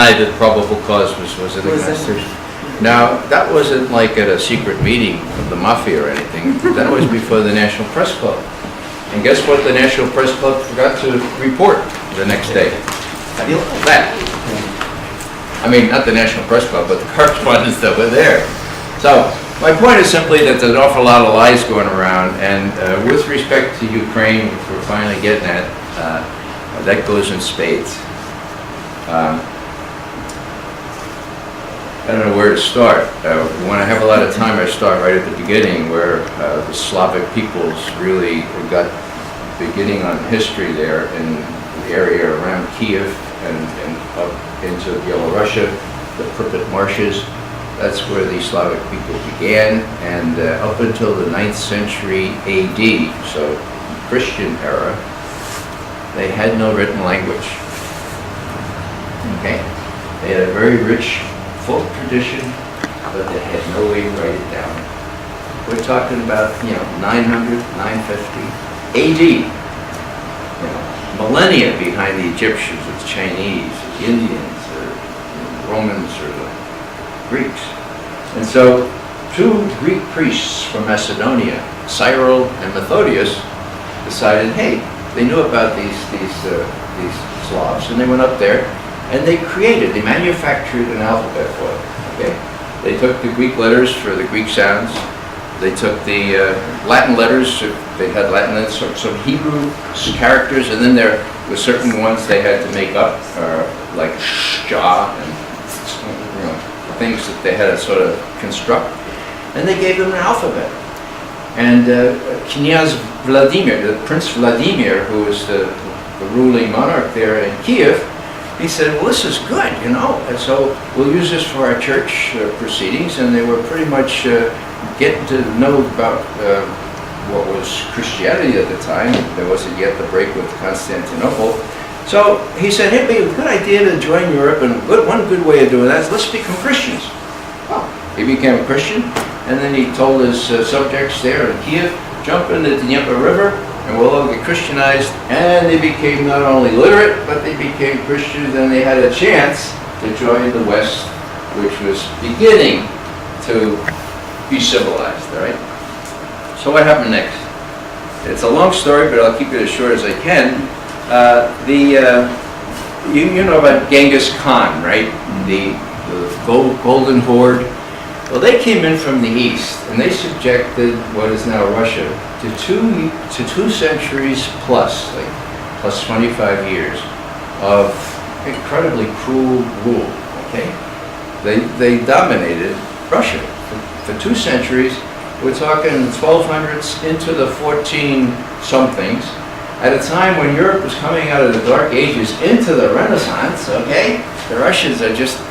The probable cause was it a constitution? Now, that wasn't like at a secret meeting of the mafia or anything. That was before the National Press Club. And guess what the National Press Club forgot to report the next day? How do you like that? I mean, not the National Press Club, but the correspondents that were there. So, my point is simply that there's an awful lot of lies going around, and with respect to Ukraine, which we're finally getting at, that goes in spades. I don't know where to start. When I have a lot of time, I start right at the beginning, where the Slavic peoples really got beginning on history there in the area around Kiev and up into Yelorussia, the Pripyat marshes. That's where the Slavic people began, and up until the 9th century AD, so Christian era, they had no written language. Okay? They had a very rich folk tradition, but they had no way to write it down. We're talking about, 900, 950 AD. Millennia behind the Egyptians, or the Chinese, or the Indians, or the Romans, or the Greeks. And so, two Greek priests from Macedonia, Cyril and Methodius, decided, hey, they knew about these Slavs, and they went up there and they manufactured an alphabet for them. Okay, they took the Greek letters for the Greek sounds. They took the Latin letters. They had Latin letters, some Hebrew characters, and then there were certain ones they had to make up, like Shah and things that they had to sort of construct. And they gave them an alphabet. And Knyaz Vladimir, the Prince Vladimir, who was the ruling monarch there in Kiev, he said, well, this is good, and so we'll use this for our church proceedings. And they were pretty much getting to know about what was Christianity at the time. There wasn't yet the break with Constantinople. So he said, hey, it'd be a good idea to join Europe, and one good way of doing that is let's become Christians. Well, he became a Christian, and then he told his subjects there in Kiev, jump into the Dnieper River, and we'll all get Christianized. And they became not only literate, but they became Christians, and they had a chance to join the West, which was beginning to be civilized, all right? So what happened next? It's a long story, but I'll keep it as short as I can. You know about Genghis Khan, right? The Golden Horde. Well, they came in from the east, and they subjected what is now Russia to 2 centuries plus, like plus 25 years of incredibly cruel rule. Okay, they dominated Russia for 2 centuries. We're talking 1200s into the 14 somethings. At a time when Europe was coming out of the Dark Ages into the Renaissance, okay, the Russians are just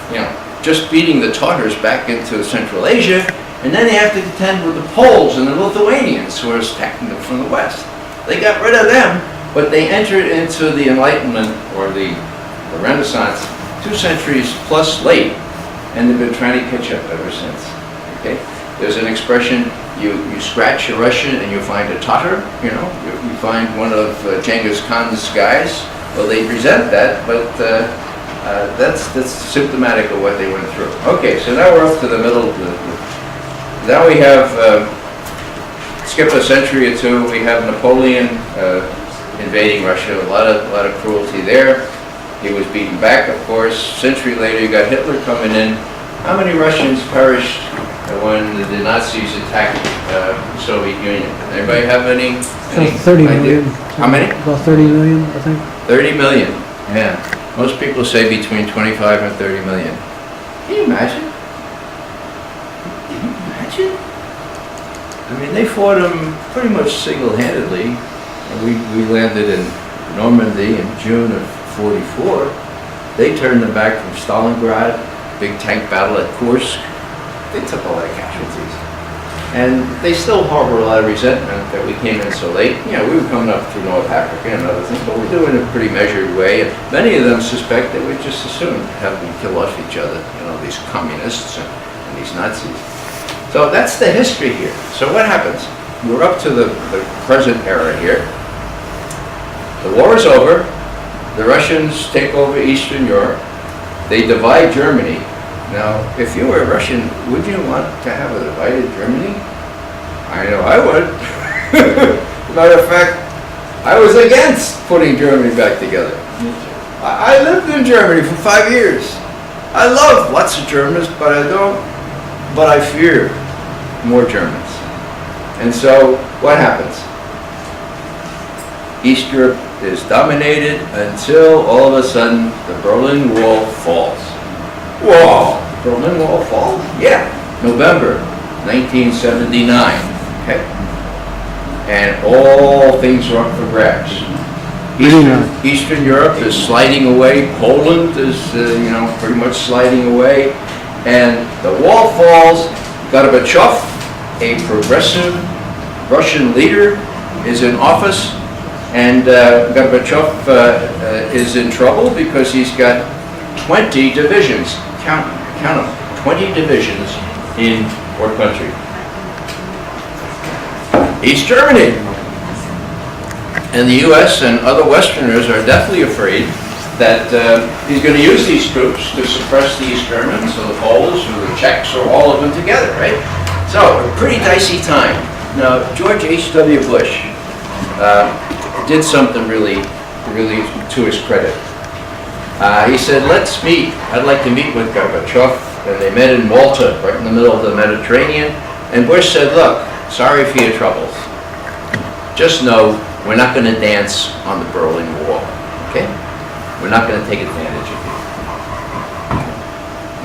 beating the Tatars back into Central Asia, and then they have to contend with the Poles and the Lithuanians who are attacking them from the west. They got rid of them, but they entered into the Enlightenment or the Renaissance 2 centuries plus late, and they've been trying to catch up ever since. Okay, there's an expression. You scratch a Russian and you find a Tatar, you find one of Genghis Khan's guys. Well, they resent that, but that's symptomatic of what they went through. Okay, so now we're up to the middle. Now we have, skip a century or two, we have Napoleon invading Russia, a lot of cruelty there. He was beaten back, of course. Century later, you got Hitler coming in. How many Russians perished when the Nazis attacked the Soviet Union? Anybody have any 30 idea? million. How many? About 30 million, I think. 30 million, yeah. Most people say between 25 and 30 million. Can you imagine? Can you imagine? I mean, they fought them pretty much single-handedly. We landed in Normandy in June of '44. They turned them back from Stalingrad, big tank battle at Kursk. They took a lot of casualties. And they still harbor a lot of resentment that we came in so late. We were coming up through North Africa and other things, but we're doing it in a pretty measured way. And many of them suspect that we just assumed have them kill off each other, these communists and these Nazis. So that's the history here. So what happens? We're up to the present era here. The war is over. The Russians take over Eastern Europe. they divide Germany. Now, if you were Russian, would you want to have a divided Germany? I know I would. Matter of fact, I was against putting Germany back together. I lived in Germany for 5 years. I love lots of Germans, but I fear more Germans. And so, what happens? East Europe is dominated until all of a sudden the Berlin Wall falls. Whoa! Berlin Wall falls? Yeah. November 1979. Okay. And all things are up for grabs. Eastern Europe is sliding away. Poland is, pretty much sliding away. And the wall falls. Gorbachev, a progressive Russian leader, is in office. And Gorbachev is in trouble because he's got 20 divisions. Count them. 20 divisions in what country? East Germany. And the U.S. and other Westerners are deathly afraid that he's going to use these troops to suppress the East Germans or the Poles or the Czechs or all of them together, right? So, a pretty dicey time. Now, George H.W. Bush did something really to his credit. He said, let's meet. I'd like to meet with Gorbachev. And they met in Malta, right in the middle of the Mediterranean. And Bush said, look, sorry for your troubles. Just know we're not going to dance on the Berlin Wall, okay? We're not going to take advantage of you.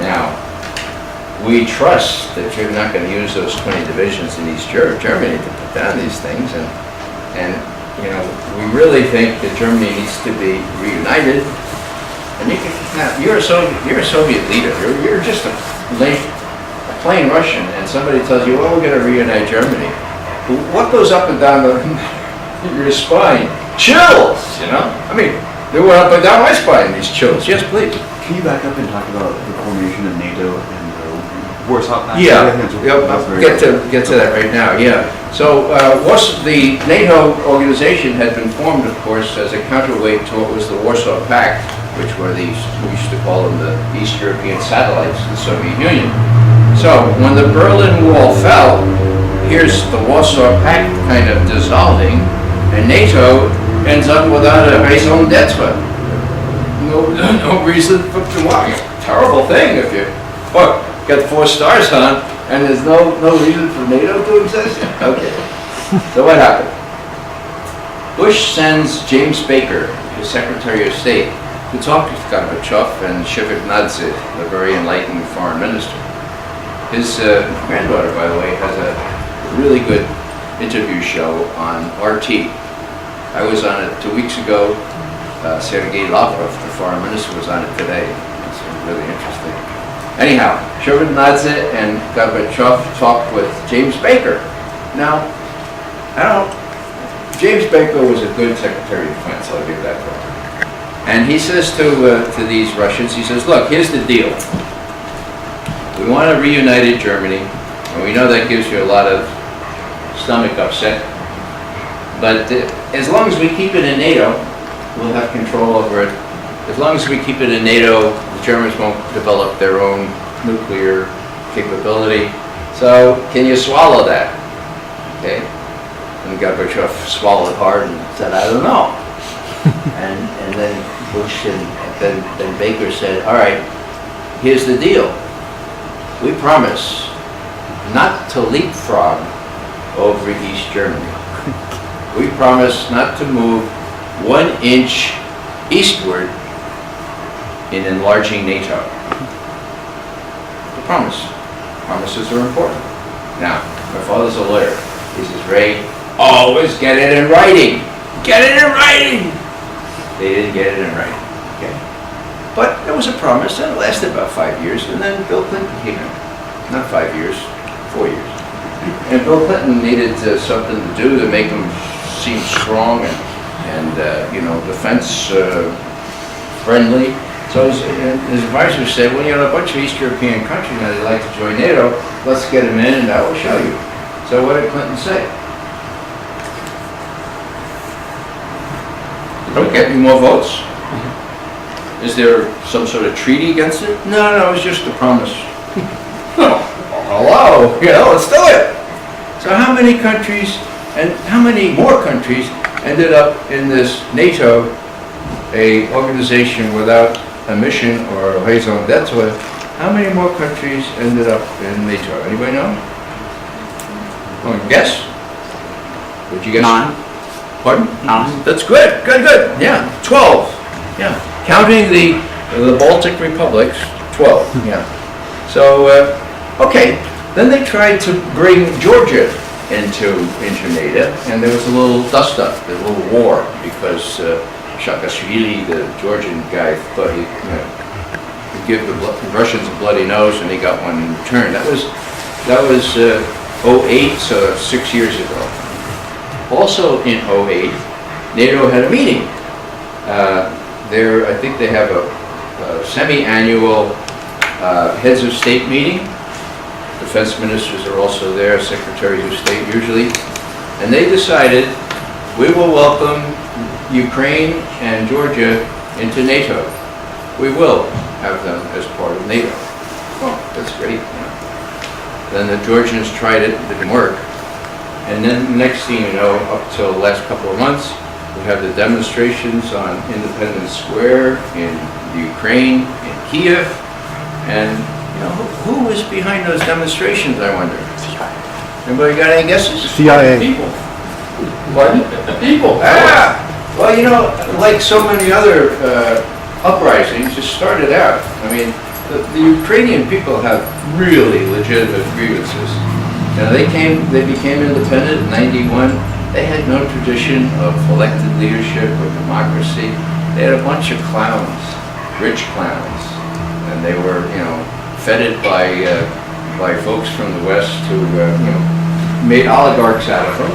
Now, we trust that you're not going to use those 20 divisions in East Germany to put down these things, and we really think that Germany needs to be reunited. And you're a Soviet leader. You're just a plain Russian, and somebody tells you, well, we're going to reunite Germany. What goes up and down your spine? Chills, I mean, they went up and down my spine, these chills. Yes, please. Can you back up and talk about the formation of NATO and the Warsaw Pact? Yeah, I'll get to that right now, yeah. So the NATO organization had been formed, of course, as a counterweight to what was the Warsaw Pact, which were these, we used to call them the East European satellites of the Soviet Union. So when the Berlin Wall fell, here's the Warsaw Pact kind of dissolving, and NATO ends up without a raison d'etre. No reason for why. Terrible thing if you got 4 stars on, and there's no reason for NATO to exist. Okay. So what happened? Bush sends James Baker, his Secretary of State, to talk to Gorbachev and Shevardnadze, the very enlightened foreign minister. His granddaughter, by the way, has a really good interview show on RT. I was on it 2 weeks ago. Sergei Lavrov, the foreign minister, was on it today. It's really interesting. Anyhow, Shevardnadze and Gorbachev talked with James Baker. Now, James Baker was a good Secretary of Defense, I'll give that to him. And he says to these Russians, he says, look, here's the deal. We want a reunited Germany, and we know that gives you a lot of stomach upset. But as long as we keep it in NATO, we'll have control over it. As long as we keep it in NATO, the Germans won't develop their own nuclear capability. So can you swallow that? Okay. And Gorbachev swallowed hard and said, I don't know. and then Bush and then Baker said, all right, here's the deal. We promise not to leapfrog over East Germany. We promise not to move 1 inch eastward in enlarging NATO. The promise. Promises are important. Now, my father's a lawyer. He says, Ray, always get it in writing. Get it in writing. They didn't get it in writing. Okay. But there was a promise, and it lasted about 5 years, and then Bill Clinton came in. Not 5 years, 4 years. And Bill Clinton needed something to do to make him seem strong and defense friendly. So his advisor said, well, a bunch of East European countries that would like to join NATO, let's get them in and I will show you. So what did Clinton say? Don't get any more votes. Is there some sort of treaty against it? No, no, it's just a promise. Oh, hello, let's do it. So how many countries and how many more countries ended up in this NATO, a organization without a mission or raison d'etre? How many more countries ended up in NATO? Anybody know? Want to guess? Would you guess? 9. Pardon? 9. That's good, good. Yeah, 12. Yeah, counting the Baltic republics, 12. Yeah. So, okay. Then they tried to bring Georgia into NATO, and there was a little dust-up, a little war, because Saakashvili, the Georgian guy, thought he could give the Russians a bloody nose, and he got one in return. That was 08, so 6 years ago. Also in 08, NATO had a meeting. I think they have a semi-annual heads of state meeting. Defense ministers are also there, secretaries of state usually. And they decided, we will welcome Ukraine and Georgia into NATO. We will have them as part of NATO. Oh, that's great. Then the Georgians tried it, didn't work. And then next thing you know, up till the last couple of months, we have the demonstrations on Independence Square in Ukraine, in Kiev, and who was behind those demonstrations, I wonder? Anybody got any guesses? CIA. People. Pardon? People. Ah! Well, like so many other uprisings, it started out. I mean, the Ukrainian people have really legitimate grievances. They became independent in 91. They had no tradition of elected leadership or democracy. They had a bunch of clowns, rich clowns, and they were, feted by folks from the West who, made oligarchs out of them,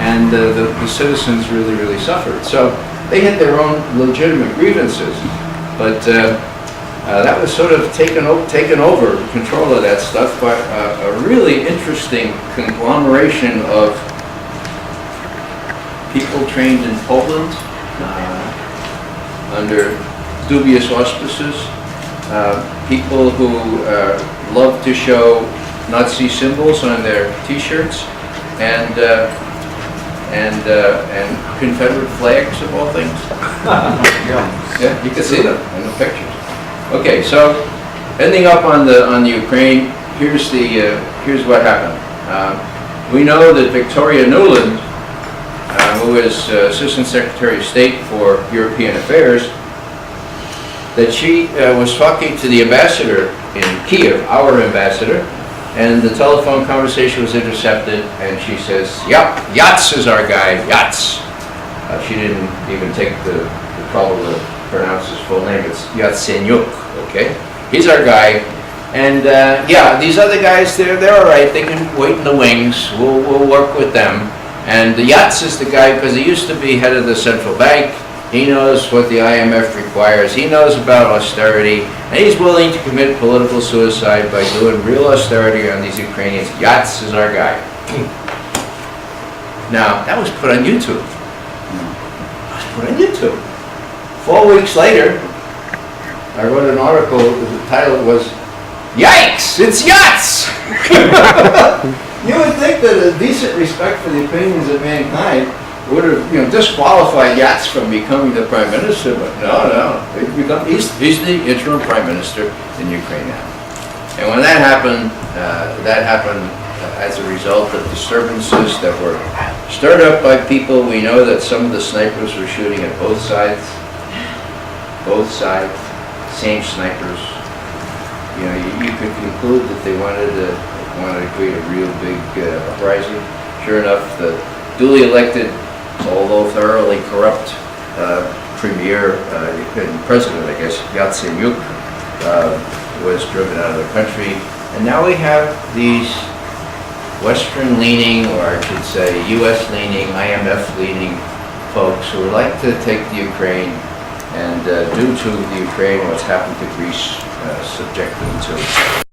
and the citizens really suffered. So they had their own legitimate grievances, but that was sort of taken over control of that stuff by a really interesting conglomeration of people trained in Poland under dubious auspices. People who love to show Nazi symbols on their T-shirts and Confederate flags of all things. Yeah, you can see them in the pictures. Okay, so ending up on the Ukraine, here's what happened. We know that Victoria Nuland, who is Assistant Secretary of State for European Affairs, that she was talking to the ambassador in Kiev, our ambassador, and the telephone conversation was intercepted, and she says, "Yep, Yats is our guy, Yats." She didn't even take the trouble to pronounce his full name. It's Yatsenyuk, okay? He's our guy. And yeah, these other guys, they're all right. They can wait in the wings. We'll work with them. And the Yats is the guy, because he used to be head of the central bank. He knows what the IMF requires. He knows about austerity. And he's willing to commit political suicide by doing real austerity on these Ukrainians. Yats is our guy. Now, that was put on YouTube. Put on YouTube. 4 weeks later, I wrote an article, the title was, "Yikes, it's Yats!" You would think that a decent respect for the opinions of mankind would have, disqualified Yats from becoming the prime minister, but no. He's the interim prime minister in Ukraine now. And when that happened as a result of disturbances that were stirred up by people. We know that some of the snipers were shooting at both sides, same snipers. You could conclude that they wanted to create a real big uprising. Sure enough, the duly elected, although thoroughly corrupt premier and president, I guess, Yatsenyuk, was driven out of the country. And now we have these Western-leaning, or I should say U.S.-leaning, IMF-leaning folks who would like to take the Ukraine and do to the Ukraine what's happened to Greece, subject them to